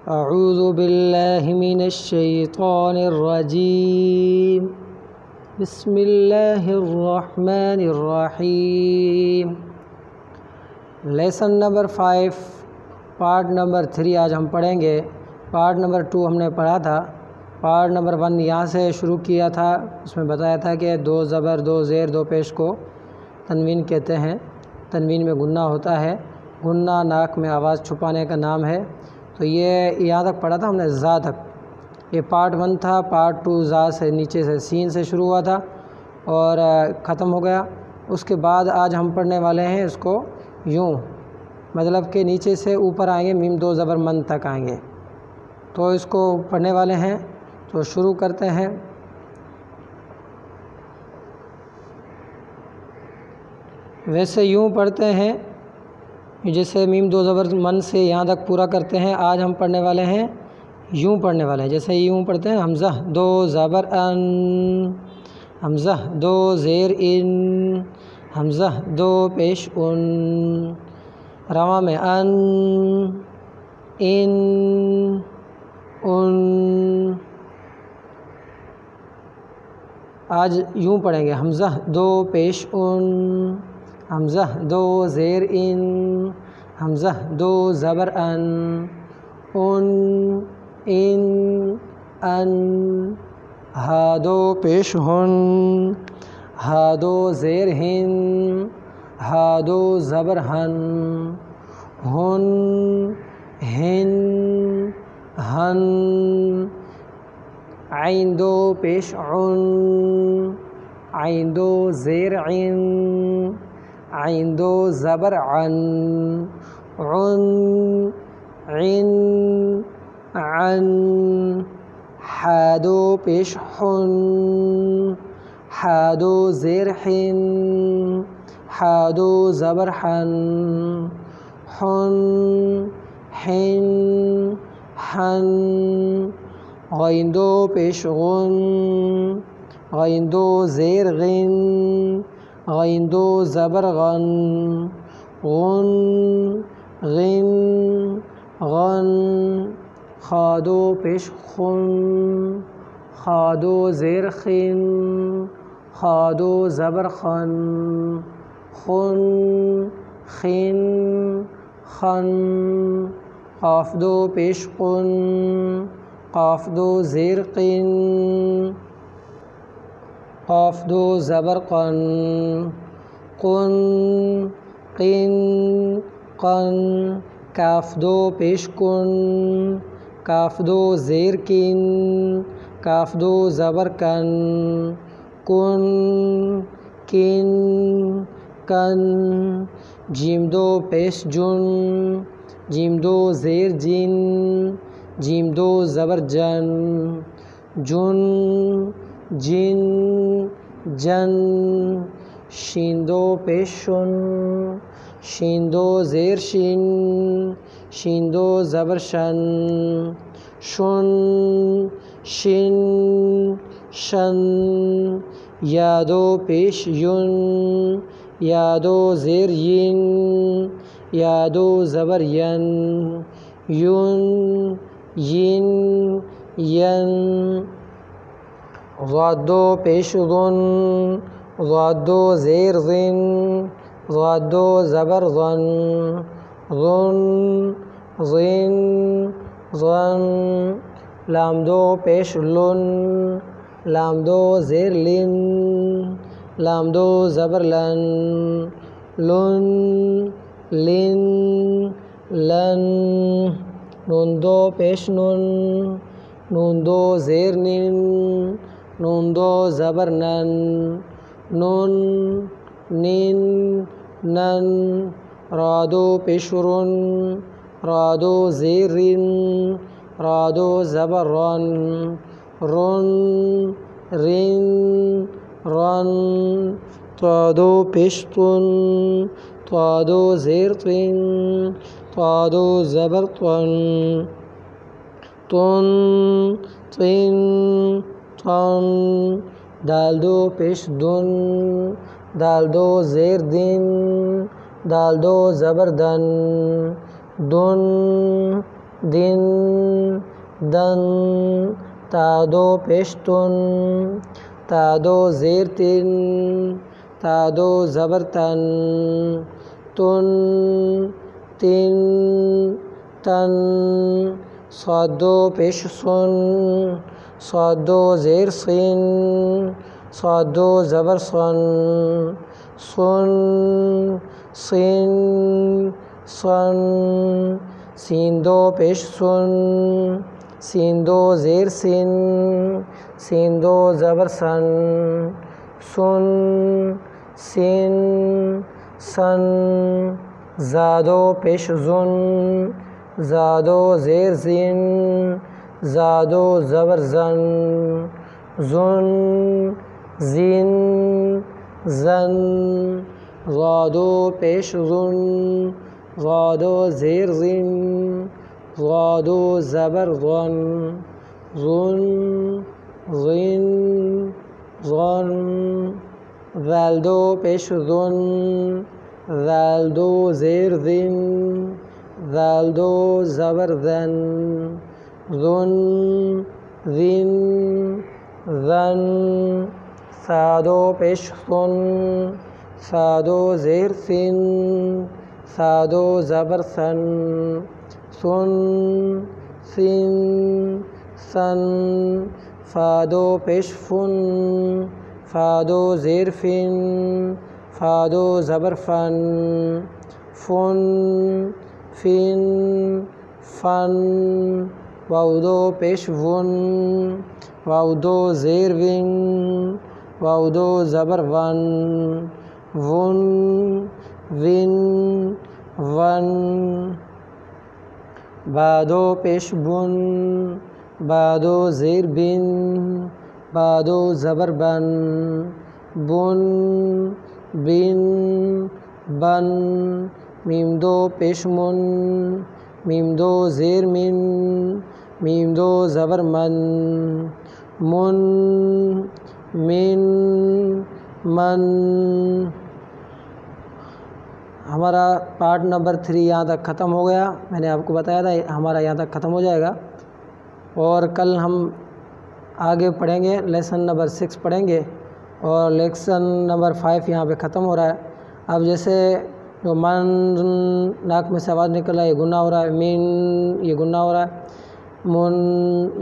اعوذ باللہ من الشیطان الرجیم بسم اللہ الرحمن الرحیم۔ لیسن نمبر 5 پارٹ نمبر 3 آج ہم پڑھیں گے۔ پارٹ نمبر 2 ہم نے پڑھا تھا۔ پارٹ نمبر 1 یہاں سے شروع کیا تھا، اس میں بتایا تھا کہ 2 زبر 2 زیر 2 پیش کو تنوین کہتے ہیں۔ تنوین میں غنہ ہوتا ہے، غنہ ناک میں آواز چھپانے کا نام ہے۔ تو یہ یہاں تک پڑھا تھا ہم نے زا تک۔ یہ پارٹ 1 تھا۔ پارٹ 2 زا سے نیچے سے سین سے شروع ہوا تھا اور ختم ہو گیا۔ اس کے بعد آج ہم پڑھنے والے ہیں اس کو یوں، مطلب کہ نیچے سے اوپر آئیں گے، میم 2 زبر من تک آئیں گے، تو اس کو پڑھنے والے ہیں۔ تو شروع کرتے ہیں۔ ویسے یوں پڑھتے ہیں جیسے میم 2 زبر من سے یہاں تک پورا کرتے ہیں۔ آج ہم پڑھنے والے ہیں یوں پڑھنے والے ہیں، جیسے یوں پڑھتے ہیں۔ حمزہ 2 زبر ان، حمزہ 2 زیر ان، حمزہ 2 پیش ان، رواں میں ان، ان۔ آج یوں پڑھیں گے، حمزہ 2 پیش ان، حمزہ 2 زیر ان، حمزہ 2 زبر ان، ان، ہا 2 پیش ہن، ہا 2 زیر ہن، ہا 2 زبر ہن، ہن، ہن، عین 2 پیش عن، عین 2 زیر عین، عین 2 زبر عن، عن، عن، حا 2 پیش حن، حا 2 زیر حن، حا 2 زبر حن، حن، حن، غین 2 پیش غن، غین 2 زیر غن، غین 2 زبر غن، غن، غن، غن، خا 2 پیش خن، خا 2 زیر خن، خا 2 زبر خن، خن، خن، خن، قاف 2 پیش قن، قاف 2 زیر قن، قاف 2 زبر قن، قن، قن، قن، کاف 2 پیش کن، کاف 2 زیر کن، کاف 2 زبر کن، کن، کن، کن، جیم 2 پیش جن، جیم 2 زیر جن، جیم 2 زبر جن، جن، جن، جن، شین 2 پیش شن، شین 2 زیر شین، شین 2 زبر شن، شن، شن، شن، یا 2 پیش ین، یا 2 زیر ین، یا 2 زبر ین، یون، ین، ین، ضاد 2 پیش ضن، ضاد 2 زیر ضن، ضاد 2 زبر ضن، ضن، ضن، ضن، لام 2 پیش لن، لام 2 زیر لن، لام 2 زبر لن، لن، لن، لن، نون 2 پیش نن، نون 2 زیر نن، نون 2 زبر نن، نن، نن، نن، را 2 پیش رن، را 2 زیر رن، را 2 زبر رن، رن، رن، رن، تا 2 پیش تن، تا 2 زیر تن، تا 2 زبر تن، تن، تن، تن، دال 2 پیش دن، دال 2 زیر دن، دال 2 زبر دن، دن، دن دن تا دو پیش تن تا دو زیر تن تا دو زبر تن تن تن تن صاد دو پیش سن صاد دو زیر سین صاد دو زبر سن سن سین سن سین دو پیش سن سین دو زیر سین سین دو زبر سن سن سین سن زادو پیش زن زادو زیر زین زادو زبر زن زن زین زن زادو پیش زن زادو زیر زین زادو زبر زن زن زین زن ذال دو پیش زن ذال دو زیر زین ذال دو زبر زن زن زین زن سادو پیش سن سادو زیر سین سادو زبر سن سن سین سن فادو پیش فن فادو زیر فین فادو زبر فن فن فین فن واودو پیش ون واودو زیر ون واودو زبر ون ون ون ون بادو پیش بن بادو زیر بن بادو زبر بن بن بن بن میم دو پیش من میم دو زیر من میم دو زبر من من من من ہمارا پارٹ نمبر 3 یہاں تک ختم ہو گیا. میں نے آپ کو بتایا تھا ہمارا یہاں تک ختم ہو جائے گا اور کل ہم آگے پڑھیں گے لیسن نمبر 6 پڑھیں گے اور لیسن نمبر 5 یہاں پہ ختم ہو رہا ہے. اب جیسے جو من ناک میں سے آواز نکل رہا ہے یہ گنہ ہو رہا ہے, مین یہ گنہ ہو رہا ہے, من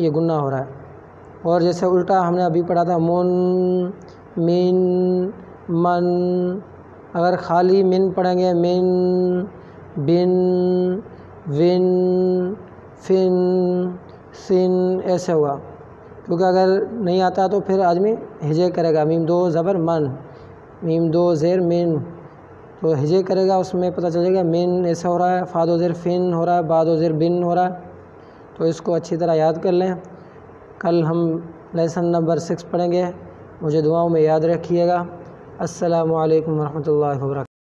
یہ گنہ ہو رہا ہے. اور جیسے الٹا ہم نے ابھی پڑھا تھا من مین من, اگر خالی من پڑھیں گے من بن ون فن سن ایسے ہوگا, کیونکہ اگر نہیں آتا تو پھر آدمی ہجے کرے گا. میم دو زبر من میم دو زیر من تو ہجے کرے گا, اس میں پتہ چلے گا من ایسا ہو رہا ہے, فادو زیر فن ہو رہا ہے, بادو زیر بن ہو رہا ہے. تو اس کو اچھی طرح یاد کر لیں. کل ہم لیسن نمبر 6 پڑھیں گے. مجھے دعاؤں میں یاد رکھیے گا. السلام علیکم ورحمۃ اللہ وبرکاتہ.